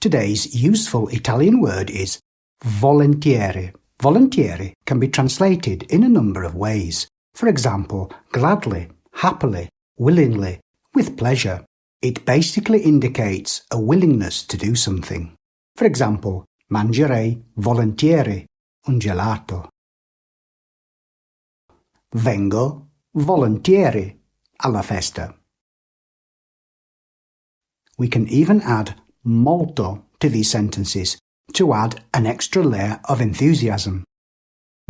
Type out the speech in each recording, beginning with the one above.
Today's useful Italian word is volentieri. Volentieri can be translated in a number of ways. For example, gladly, happily, willingly, with pleasure. It basically indicates a willingness to do something. For example, mangerei volentieri un gelato. Vengo volentieri alla festa. We can even add molto to these sentences to add an extra layer of enthusiasm.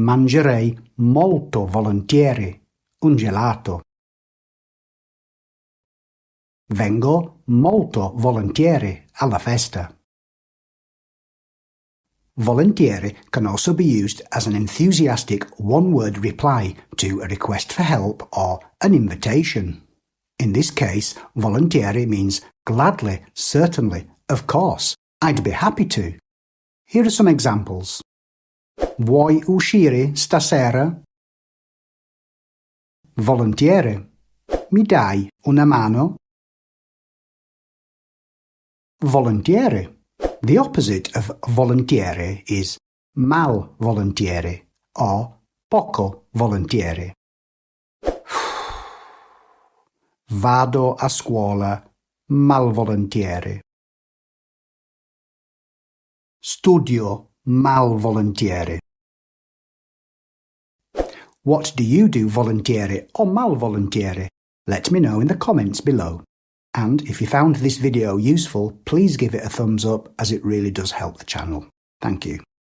Mangerei molto volentieri un gelato. Vengo molto volentieri alla festa. Volentieri can also be used as an enthusiastic one-word reply to a request for help or an invitation. In this case, volentieri means gladly, certainly, of course, I'd be happy to. Here are some examples. Vuoi uscire stasera? Volentieri. Mi dai una mano? Volentieri. The opposite of volentieri is mal volentieri or poco volentieri. Vado a scuola malvolentieri. Studio malvolentieri. What do you do volentieri or malvolentieri? Let me know in the comments below. And if you found this video useful, please give it a thumbs up as it really does help the channel. Thank you.